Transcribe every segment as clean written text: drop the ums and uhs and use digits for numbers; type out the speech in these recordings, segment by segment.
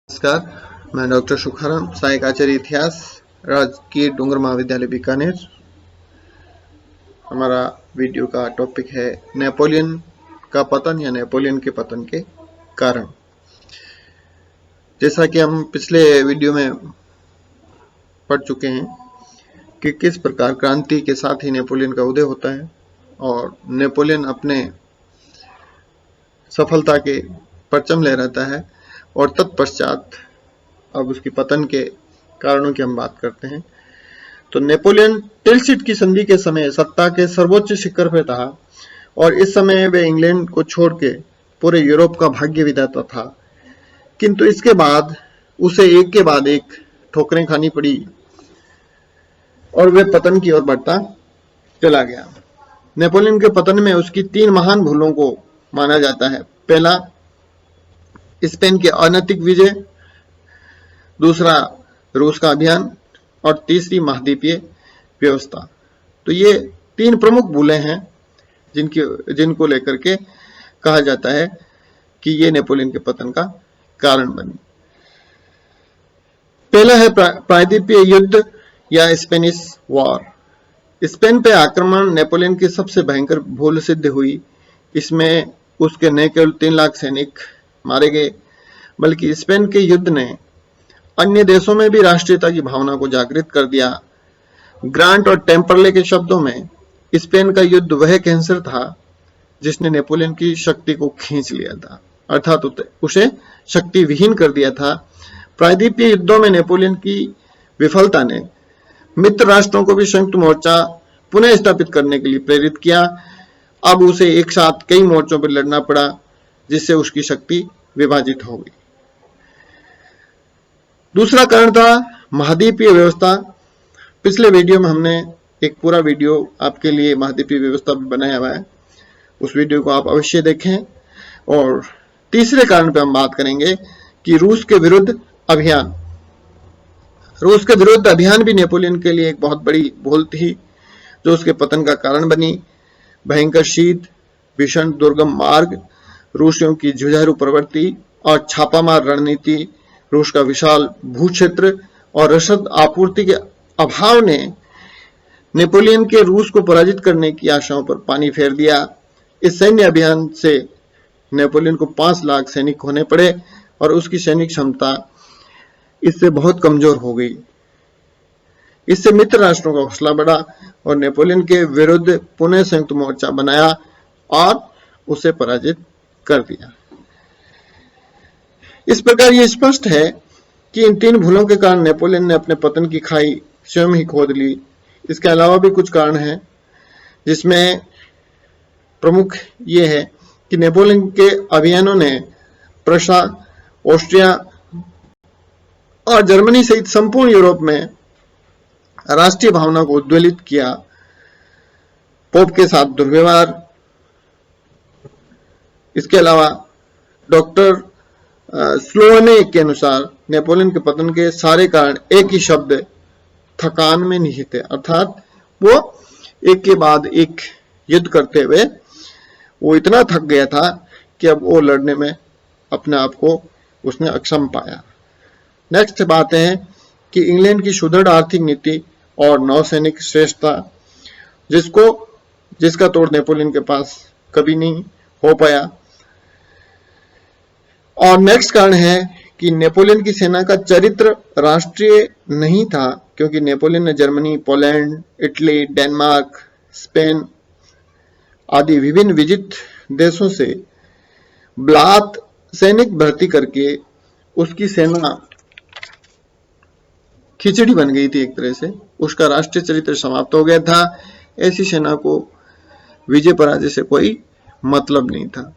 नमस्कार, मैं डॉक्टर सुखाराम, सहायक आचार्य इतिहास, राजकीय डूंगर महाविद्यालय बीकानेर। हमारा वीडियो का टॉपिक है नेपोलियन का पतन या नेपोलियन के पतन के कारण। जैसा कि हम पिछले वीडियो में पढ़ चुके हैं कि किस प्रकार क्रांति के साथ ही नेपोलियन का उदय होता है और नेपोलियन अपने सफलता के परचम लहराता है और तत्पश्चात अब उसकी पतन के कारणों की हम बात करते हैं। तो नेपोलियन टिलसिट की संधि के समय सत्ता के सर्वोच्च शिखर पर था और इस समय वे इंग्लैंड को छोड़ के पूरे यूरोप का भाग्य विधाता था, किंतु इसके बाद उसे एक के बाद एक ठोकरें खानी पड़ी और वे पतन की ओर बढ़ता चला गया। नेपोलियन के पतन में उसकी 3 महान भूलों को माना जाता है। पहला, स्पेन के अनैतिक विजय, दूसरा रूस का अभियान और तीसरी महाद्वीपीय व्यवस्था। तो ये 3 प्रमुख भूलें हैं जिनको लेकर के कहा जाता है कि ये नेपोलियन के पतन का कारण बनी। पहला है प्रायद्वीपीय युद्ध या स्पेनिश वॉर। स्पेन पे आक्रमण नेपोलियन की सबसे भयंकर भूल सिद्ध हुई। इसमें उसके न केवल 3 लाख सैनिक मारे गए, बल्कि स्पेन के युद्ध ने अन्य देशों में भी राष्ट्रीयता की भावना को जागृत कर दिया। ग्रांट और टेम्परले के शब्दों में स्पेन का युद्ध वह कैंसर था जिसने नेपोलियन की शक्ति को खींच लिया था, अर्थात उसे शक्ति विहीन कर दिया था। प्रायद्वीपीय युद्धों में नेपोलियन की विफलता ने मित्र राष्ट्रों को भी संयुक्त मोर्चा पुनः स्थापित करने के लिए प्रेरित किया। अब उसे एक साथ कई मोर्चों पर लड़ना पड़ा, जिससे उसकी शक्ति विभाजित हो गई। दूसरा कारण था महाद्वीपीय व्यवस्था। पिछले वीडियो में हमने एक पूरा वीडियो आपके लिए महाद्वीपीय व्यवस्था भी बनाया हुआ है, उस वीडियो को आप अवश्य देखें। और तीसरे कारण पे हम बात करेंगे कि रूस के विरुद्ध अभियान। रूस के विरुद्ध अभियान भी नेपोलियन के लिए एक बहुत बड़ी भूल थी, जो उसके पतन का कारण बनी। भयंकर शीत, भीषण दुर्गम मार्ग, रूसियों की जुझारू प्रवृत्ति और छापामार रणनीति, रूस का विशाल भूक्षेत्र और रसद आपूर्ति के अभाव ने नेपोलियन के रूस को पराजित करने की आशाओं पर पानी फेर दिया। इस सैन्य अभियान से नेपोलियन को 5 लाख सैनिक होने पड़े और उसकी सैनिक क्षमता इससे बहुत कमजोर हो गई। इससे मित्र राष्ट्रों का हौसला बढ़ा और नेपोलियन के विरुद्ध पुनः संयुक्त मोर्चा बनाया और उसे पराजित कर दिया। इस प्रकार ये स्पष्ट है कि इन 3 भूलों के कारण नेपोलियन ने अपने पतन की खाई स्वयं ही खोद ली। इसके अलावा भी कुछ कारण हैं, जिसमें प्रमुख ये है कि नेपोलियन के अभियानों ने प्रशा, ऑस्ट्रिया और जर्मनी सहित संपूर्ण यूरोप में राष्ट्रीय भावना को उद्वेलित किया। पोप के साथ दुर्व्यवहार। इसके अलावा डॉक्टर स्लोने के अनुसार नेपोलियन के पतन के सारे कारण एक ही शब्द थकान में निहित है, अर्थात वो एक के बाद एक युद्ध करते हुए वो इतना थक गया था कि अब वो लड़ने में अपने आप को उसने अक्षम पाया। नेक्स्ट बात है कि इंग्लैंड की सुदृढ़ आर्थिक नीति और नौसैनिक श्रेष्ठता, जिसका तोड़ नेपोलियन के पास कभी नहीं हो पाया। और नेक्स्ट कारण है कि नेपोलियन की सेना का चरित्र राष्ट्रीय नहीं था, क्योंकि नेपोलियन ने Germany, Poland, Italy, Denmark, Spain आदि विभिन्न विजित देशों से ब्लात सैनिक भर्ती करके उसकी सेना खिचड़ी बन गई थी। एक तरह से उसका राष्ट्रीय चरित्र समाप्त हो गया था। ऐसी सेना को विजय पराजय से कोई मतलब नहीं था।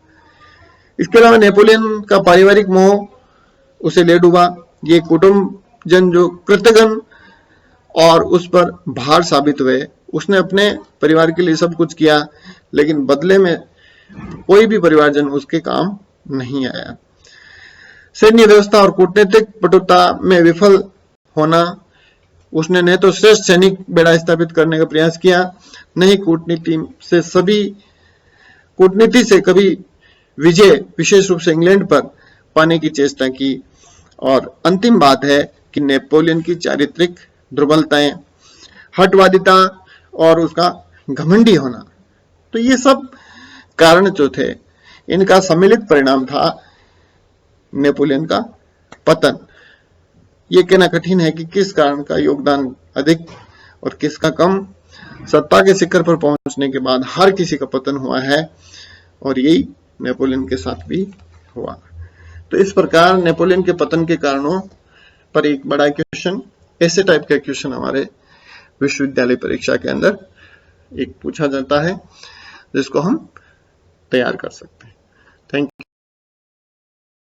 इसके अलावा नेपोलियन का पारिवारिक मोह उसे ले डूबा। ये कुटुंबजन जो कृतघ्न और उस पर भार साबित हुए। उसने अपने परिवार के लिए सब कुछ किया, लेकिन बदले में कोई भी परिवारजन उसके काम नहीं आया। सैन्य व्यवस्था और कूटनीतिक पटुता में विफल होना। उसने न तो श्रेष्ठ सैनिक बेड़ा स्थापित करने का प्रयास किया, न ही कूटनीति से कभी विजय, विशेष रूप से इंग्लैंड पर पाने की चेष्टा की। और अंतिम बात है कि नेपोलियन की चारित्रिक दुर्बलताएं, हठवादिता और उसका घमंडी होना। तो ये सब कारण जो थे, इनका सम्मिलित परिणाम था नेपोलियन का पतन। ये कहना कठिन है कि किस कारण का योगदान अधिक और किसका कम। सत्ता के शिखर पर पहुंचने के बाद हर किसी का पतन हुआ है और यही नेपोलियन के साथ भी हुआ। तो इस प्रकार नेपोलियन के पतन के कारणों पर एक बड़ा क्वेश्चन, ऐसे टाइप का क्वेश्चन हमारे विश्वविद्यालय परीक्षा के अंदर एक पूछा जाता है, जिसको हम तैयार कर सकते हैं। Thank you.